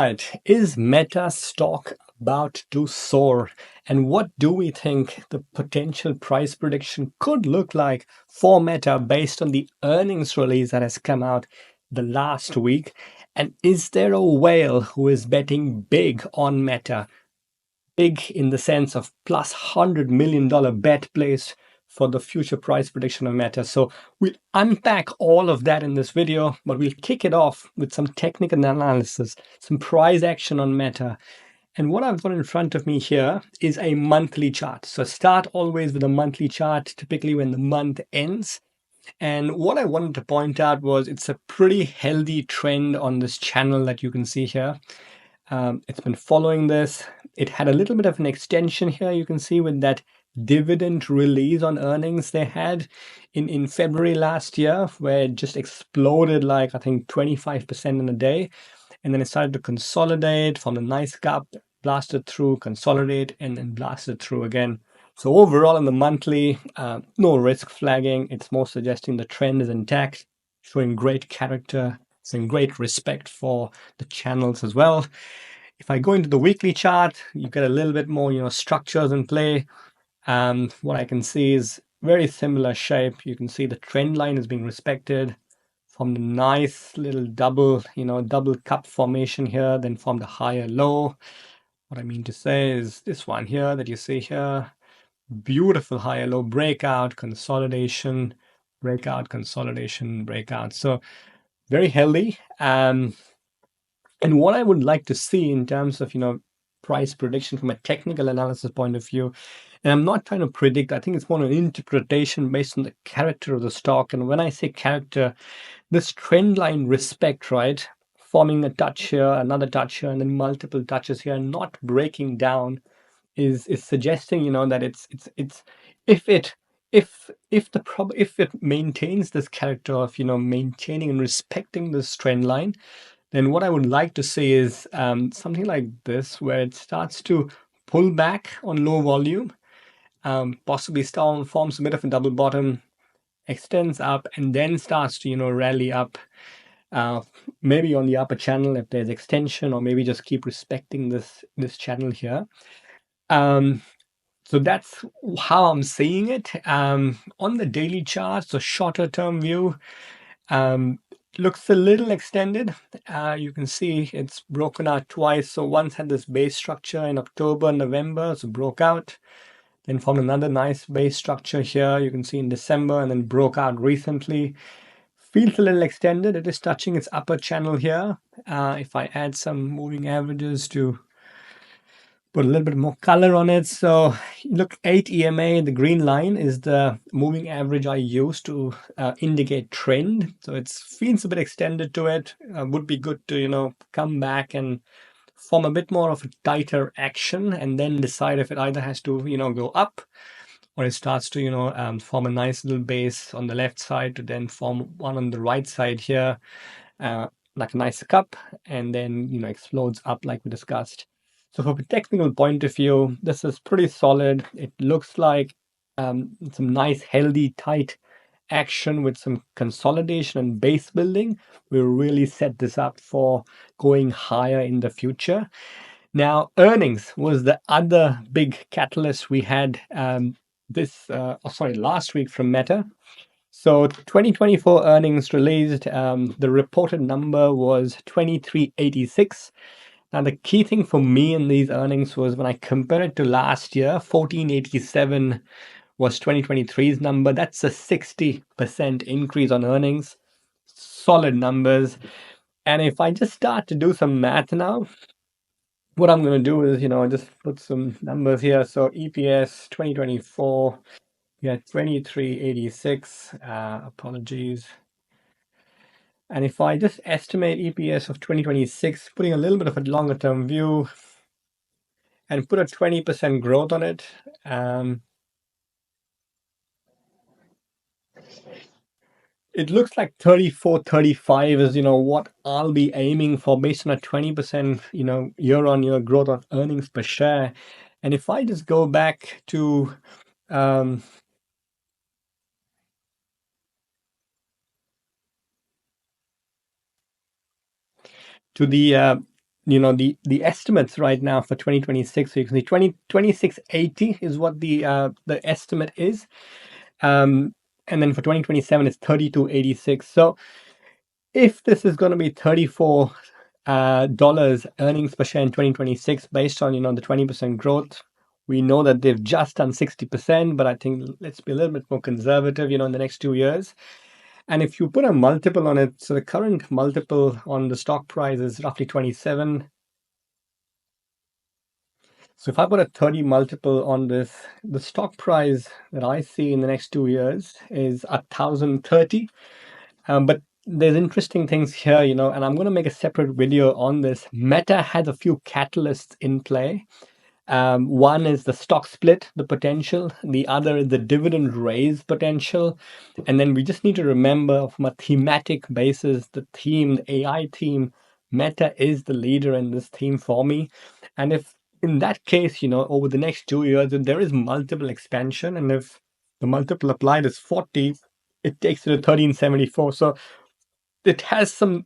Right. Is Meta stock about to soar? And what do we think the potential price prediction could look like for Meta based on the earnings release that has come out the last week? And is there a whale who is betting big on Meta? Big in the sense of plus $100 million bet placed for the future price prediction of Meta. So we'll unpack all of that in this video, but we'll kick it off with some technical analysis, some price action on Meta. And what I've got in front of me here is a monthly chart. So start always with a monthly chart, typically when the month ends. And what I wanted to point out was it's a pretty healthy trend on this channel that you can see here. It's been following this. It had a little bit of an extension here, you can see, with that dividend release on earnings they had in February last year, where it just exploded like I think 25% in a day. And then it started to consolidate from the nice gap, blasted through, consolidate, and then blasted through again. So overall in the monthly, no risk flagging. It's more suggesting the trend is intact, showing great character, some great respect for the channels as well. If I go into the weekly chart, you get a little bit more, structures in play. What I can see is very similar shape. You can see the trend line is being respected from the nice little double cup formation here, then from the higher low. What I mean to say is this one here that you see here, beautiful higher low breakout, consolidation, breakout, consolidation, breakout. So very healthy. And what I would like to see in terms of, price prediction from a technical analysis point of view, and I'm not trying to predict, I think it's more an interpretation based on the character of the stock. And when I say character, this trend line respect, right? Forming a touch here, another touch here, and then multiple touches here, not breaking down is suggesting, that it's if it if it maintains this character of, maintaining and respecting this trend line, then what I would like to see is something like this, where it starts to pull back on low volume, possibly forms a bit of a double bottom, extends up, and then starts to rally up, maybe on the upper channel if there's extension, or maybe just keep respecting this channel here. So that's how I'm seeing it. On the daily chart, so shorter term view, looks a little extended. You can see it's broken out twice. So once had this base structure in October, November, so broke out, then formed another nice base structure here. You can see in December, and then broke out recently. Feels a little extended. It is touching its upper channel here. If I add some moving averages to put a little bit more color on it. So look, 8 EMA, the green line is the moving average I use to indicate trend. So it feels a bit extended to it. Would be good to, come back and form a bit more of a tighter action, and then decide if it either has to, go up, or it starts to, form a nice little base on the left side to then form one on the right side here, like a nice cup, and then, explodes up like we discussed. So from a technical point of view, this is pretty solid. It looks like some nice, healthy, tight action with some consolidation and base building will really set this up for going higher in the future. Now, earnings was the other big catalyst we had last week from Meta. So 2024 earnings released, the reported number was 2386. Now, the key thing for me in these earnings was when I compare it to last year, 1487 was 2023's number. That's a 60% increase on earnings. Solid numbers. And if I just start to do some math now, what I'm going to do is, just put some numbers here. So EPS 2024, we had 2386. Apologies. And if I just estimate EPS of 2026, putting a little bit of a longer term view and put a 20% growth on it, it looks like 34, 35 is, what I'll be aiming for based on a 20%, year on year growth on earnings per share. And if I just go back to, the the estimates right now for 2026. So you can see 2680 is what the estimate is. And then for 2027, it's 3286. So if this is going to be 34 dollars earnings per share in 2026 based on the 20% growth, we know that they've just done 60%, but I think let's be a little bit more conservative in the next 2 years. And if you put a multiple on it, so the current multiple on the stock price is roughly 27. So if I put a 30 multiple on this, the stock price that I see in the next 2 years is 1,030. But there's interesting things here, and I'm going to make a separate video on this. Meta has a few catalysts in play. One is the stock split, the potential. The other is the dividend raise potential. And then we just need to remember from a thematic basis, the theme, the AI theme, Meta is the leader in this theme for me. And if in that case, over the next 2 years, if there is multiple expansion, and if the multiple applied is 40, it takes it to 1374. So it has some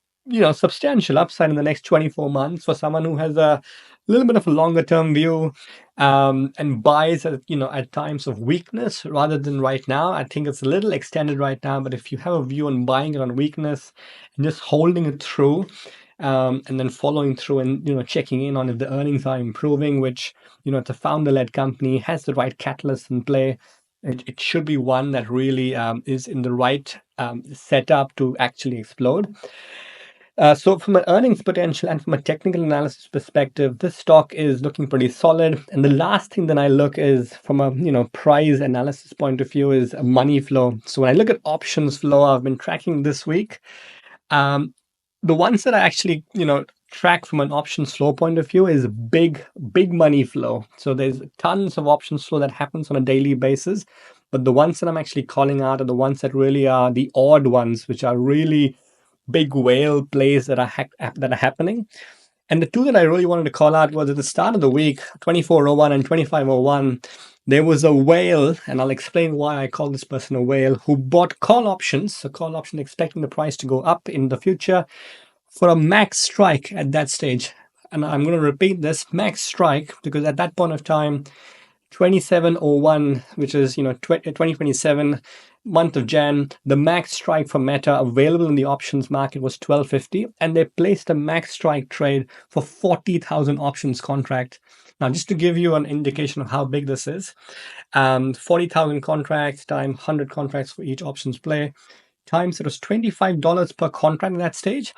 substantial upside in the next 24 months for someone who has a little bit of a longer term view, and buys at times of weakness rather than right now. I think it's a little extended right now, but if you have a view on buying it on weakness and just holding it through, and then following through and checking in on if the earnings are improving, which it's a founder led company, has the right catalyst in play. It should be one that really is in the right setup to actually explode. So from an earnings potential and from a technical analysis perspective, this stock is looking pretty solid. And the last thing that I look is from a price analysis point of view is money flow. So when I look at options flow, I've been tracking this week. The ones that I actually track from an options flow point of view is big money flow. So there's tons of options flow that happens on a daily basis, but the ones that I'm actually calling out are the ones that really are the odd ones, which are really big whale plays that are happening. And the two that I really wanted to call out was at the start of the week, 2401 and 2501, there was a whale, and I'll explain why I call this person a whale, who bought call options, so call option expecting the price to go up in the future for a max strike at that stage. And I'm going to repeat this max strike because at that point of time, 2701, which is 2027 month of Jan, the max strike for Meta available in the options market was 1250, and they placed a max strike trade for 40,000 options contract. Now, just to give you an indication of how big this is, 40,000 contracts times 100 contracts for each options play, times it was $25 per contract at that stage.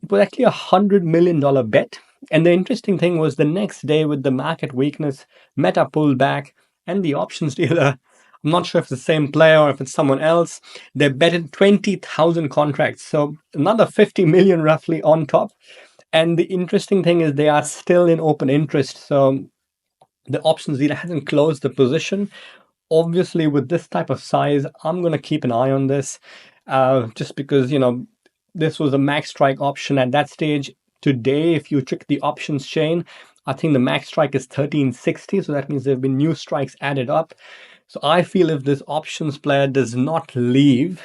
It was actually $100 million bet. And the interesting thing was the next day with the market weakness, Meta pulled back and the options dealer, I'm not sure if it's the same player or if it's someone else, they betted 20,000 contracts. So another 50 million roughly on top. And the interesting thing is they are still in open interest. So the options dealer hasn't closed the position. Obviously, with this type of size, I'm going to keep an eye on this, just because, this was a max strike option at that stage. Today, if you check the options chain, I think the max strike is 1360. So that means there have been new strikes added up. So I feel if this options player does not leave,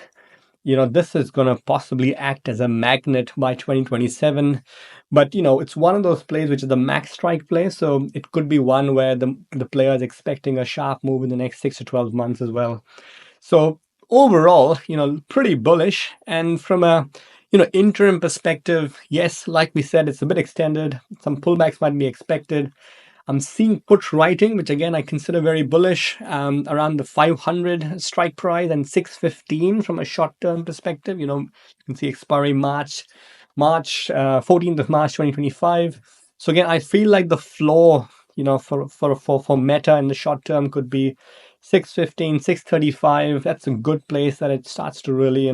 this is going to possibly act as a magnet by 2027. But, it's one of those plays which is the max strike play. So it could be one where the player is expecting a sharp move in the next 6 to 12 months as well. So overall, pretty bullish. And from a interim perspective, yes, like we said, it's a bit extended. Some pullbacks might be expected. I'm seeing put writing, which again I consider very bullish, around the 500 strike price and 615 from a short-term perspective. You can see expiry March 14th of March 2025. So again, I feel like the floor, for Meta in the short term could be 615, 635. That's a good place that it starts to really,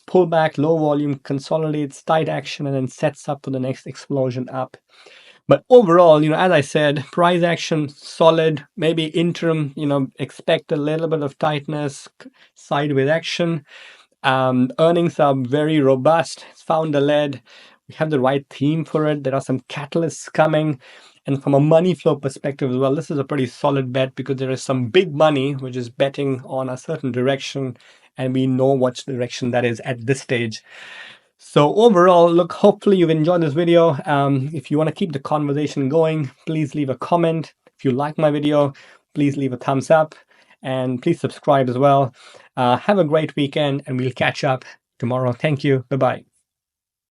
pull back, low volume, consolidates, tight action, and then sets up for the next explosion up. But overall, as I said, price action solid, maybe interim, expect a little bit of tightness, sideways action. Earnings are very robust. It's founder led. We have the right theme for it. There are some catalysts coming. And from a money flow perspective as well, this is a pretty solid bet because there is some big money which is betting on a certain direction, and we know which direction that is at this stage. So overall, look, hopefully you've enjoyed this video. If you want to keep the conversation going, please leave a comment. If you like my video, please leave a thumbs up and please subscribe as well. Have a great weekend and we'll catch up tomorrow. Thank you. Bye-bye.